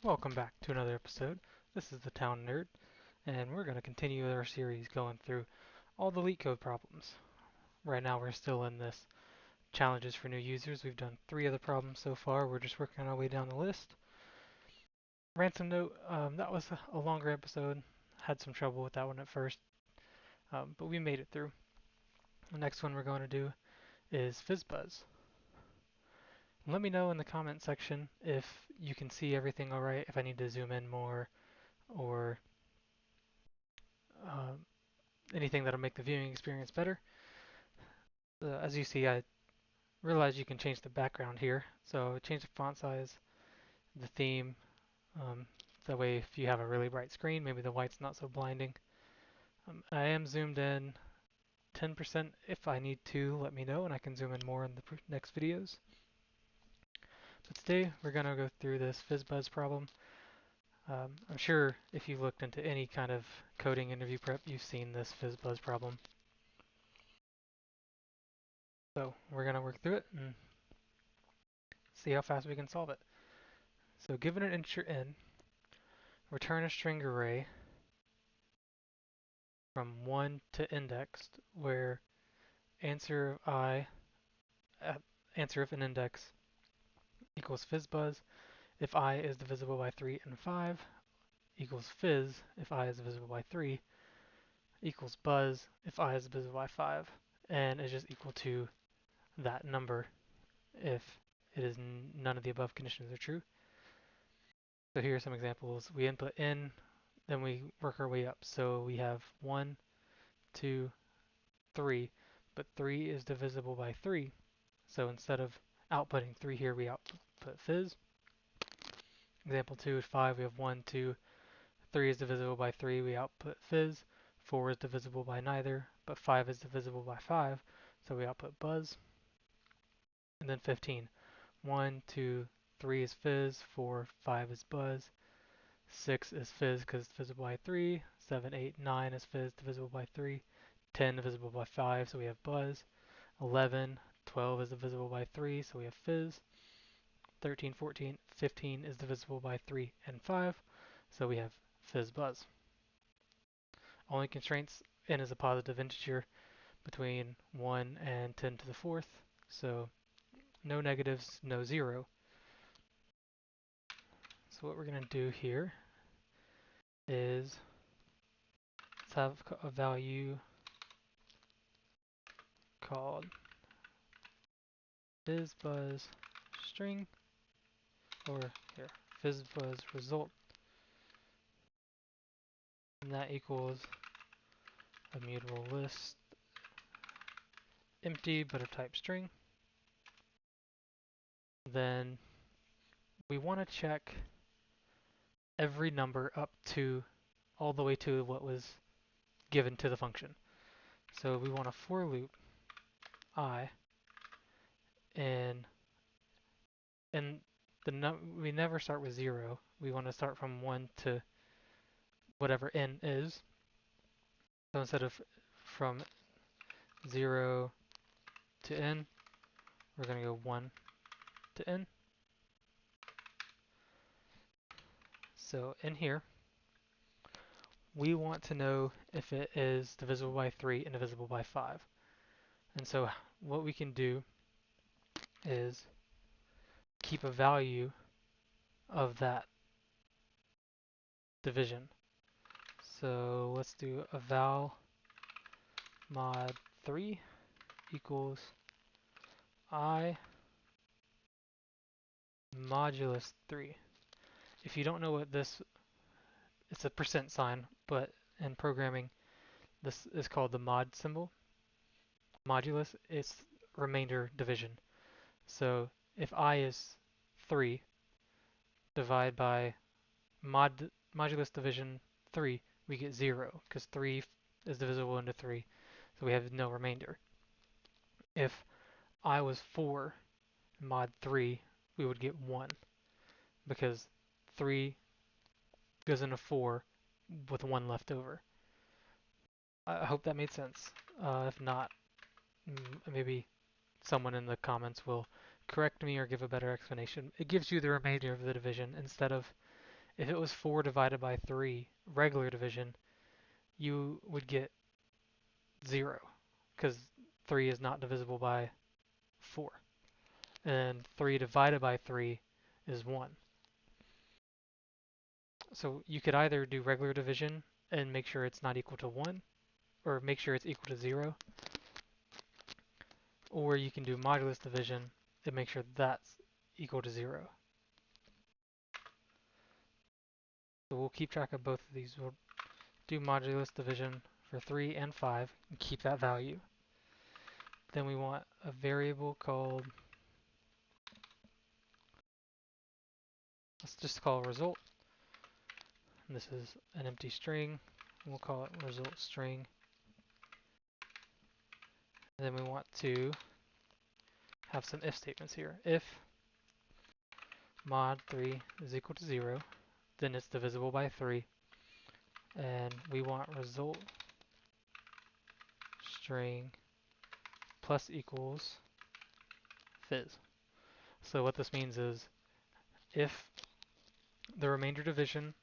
Welcome back to another episode. This is the Town Nerd, and we're going to continue our series going through all the LeetCode problems. Right now we're still in this challenges for new users. We've done 3 of the problems so far. We're just working our way down the list. Ransom note, that was a longer episode. Had some trouble with that one at first, but we made it through. The next one we're going to do is FizzBuzz. Let me know in the comment section if you can see everything alright, if I need to zoom in more, or um, anything that'll make the viewing experience better. As you see, I realize you can change the background here. So change the font size, the theme. Um, that way if you have a really bright screen, maybe the white's not so blinding. I am zoomed in 10%. If I need to, let me know and I can zoom in more in the next videos. But today we're going to go through this FizzBuzz problem. I'm sure if you've looked into any kind of coding interview prep, you've seen this FizzBuzz problem. So we're going to work through it and see how fast we can solve it. So given an integer n, return a string array from 1 to indexed, where answer of I, answer of an index equals FizzBuzz if I is divisible by 3 and 5, equals fizz if I is divisible by 3, equals buzz if I is divisible by 5, and is just equal to that number if it is none of the above conditions are true. So here are some examples. We input n, then we work our way up. So we have 1, 2, 3, but 3 is divisible by 3. So instead of outputting 3 here, we output fizz. Example 2 is 5. We have 1, 2, 3 is divisible by 3. We output fizz. 4 is divisible by neither, but 5 is divisible by 5. So we output buzz. And then 15. 1, 2, 3 is fizz. 4, 5 is buzz. 6 is fizz because it's divisible by 3. 7, 8, 9 is fizz divisible by 3. 10 divisible by 5, so we have buzz. 11, 12 is divisible by 3, so we have fizz. 13, 14, 15 is divisible by 3 and 5, so we have FizzBuzz. Only constraints, n is a positive integer between 1 and 10 to the 4th, so no negatives, no 0. So what we're going to do here is let's have a value called FizzBuzz string, or here, FizzBuzz result, and that equals a mutable list, empty but of type string. Then we want to check every number up to all the way to what was given to the function. So we want a for loop I, and we never start with 0. We want to start from 1 to whatever n is. So instead of from 0 to n, we're going to go 1 to n. So in here, we want to know if it is divisible by 3 and divisible by 5. And so what we can do is keep a value of that division. So let's do a val mod 3 equals I modulus 3. If you don't know what this, it's a percent sign, but in programming this is called the mod symbol. Modulus is remainder division. So if I is 3, divide by modulus division 3, we get 0, because 3 is divisible into 3, so we have no remainder. If I was 4, mod 3, we would get 1, because 3 goes into 4 with 1 left over. I hope that made sense. If not, maybe someone in the comments will correct me or give a better explanation. It gives you the remainder of the division instead of If it was 4 divided by 3, regular division, you would get 0 because 3 is not divisible by 4. And 3 divided by 3 is 1. So you could either do regular division and make sure it's not equal to 1, or make sure it's equal to 0, or you can do modulus division and make sure that's equal to 0. So we'll keep track of both of these. We'll do modulus division for 3 and 5 and keep that value. Then we want a variable called, let's just call result. And this is an empty string. We'll call it result string. And then we want to have some if statements here. If mod 3 is equal to 0, then it's divisible by 3. And we want result string plus equals fizz. So what this means is if the remainder division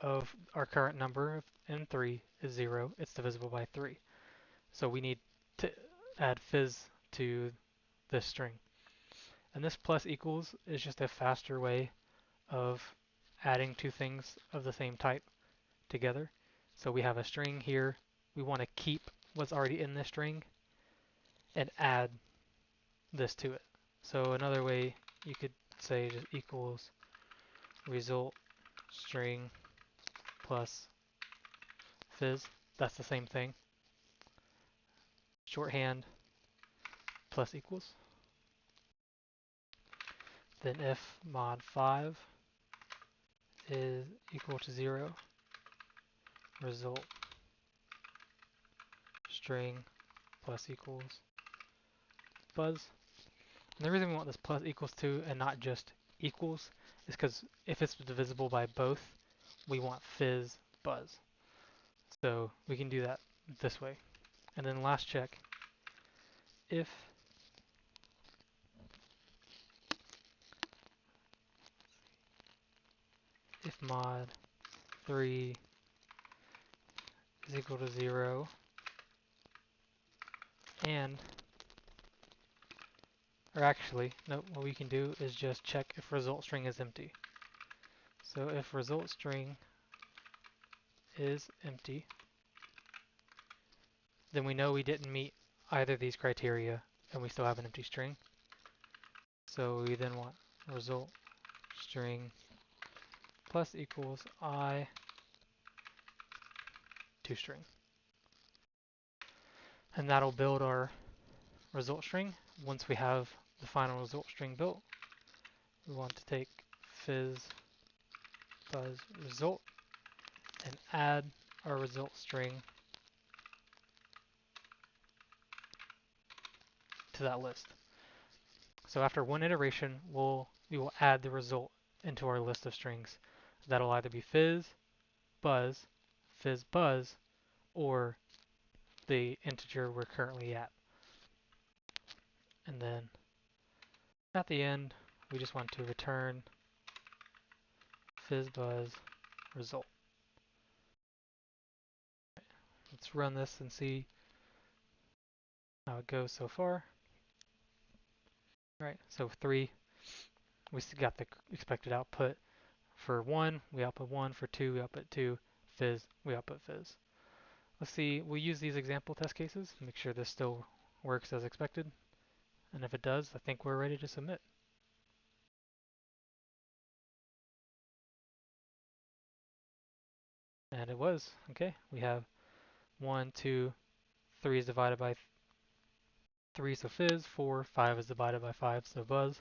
of our current number in 3 is 0, it's divisible by 3. So we need to add fizz to this string. And this plus equals is just a faster way of adding two things of the same type together. So we have a string here. We want to keep what's already in this string and add this to it. So another way you could say just equals result string plus fizz. That's the same thing. Shorthand plus equals. Then if mod 5 is equal to 0, result string plus equals buzz. And the reason we want this plus equals to and not just equals is because if it's divisible by both, we want fizz buzz. So we can do that this way. And then last check, if mod 3 is equal to 0 and, or actually, no, what we can do is just check if result string is empty. So if result string is empty, then we know we didn't meet either of these criteria and we still have an empty string. So we then want result string plus equals I toString. And that'll build our result string. Once we have the final result string built, we want to take FizzBuzz result and add our result string to that list. So after one iteration, we will add the result into our list of strings. That'll either be FizzBuzz, FizzBuzz, or the integer we're currently at. And then at the end, we just want to return FizzBuzz result. Let's run this and see how it goes so far. All right, so 3, we got the expected output. For 1, we output 1. For 2, we output 2. Fizz, we output fizz. Let's see, we'll use these example test cases, make sure this still works as expected. And if it does, I think we're ready to submit. And it was. Okay, we have 1, 2, 3 is divided by 3, so fizz. 4, 5 is divided by 5, so buzz.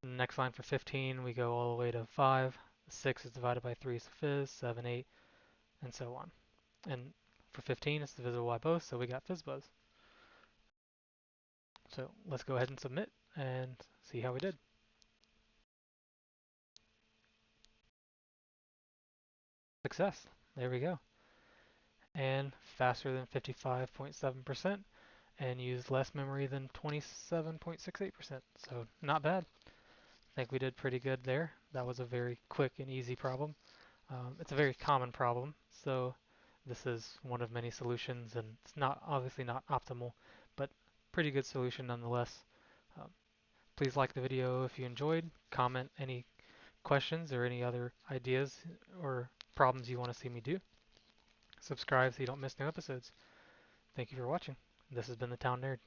Next line for 15, we go all the way to 5. 6 is divided by 3, so fizz. 7, 8, and so on. And for 15, it's divisible by both, so we got FizzBuzz. So let's go ahead and submit and see how we did. Success. There we go. And faster than 55.7% and used less memory than 27.68%. So not bad. think we did pretty good there. That was a very quick and easy problem. It's a very common problem, so this is one of many solutions, and it's not obviously not optimal, but pretty good solution nonetheless. Um, Please like the video if you enjoyed. Comment any questions or any other ideas or problems you want to see me do. Subscribe so you don't miss new episodes. Thank you for watching. This has been the Town Nerd.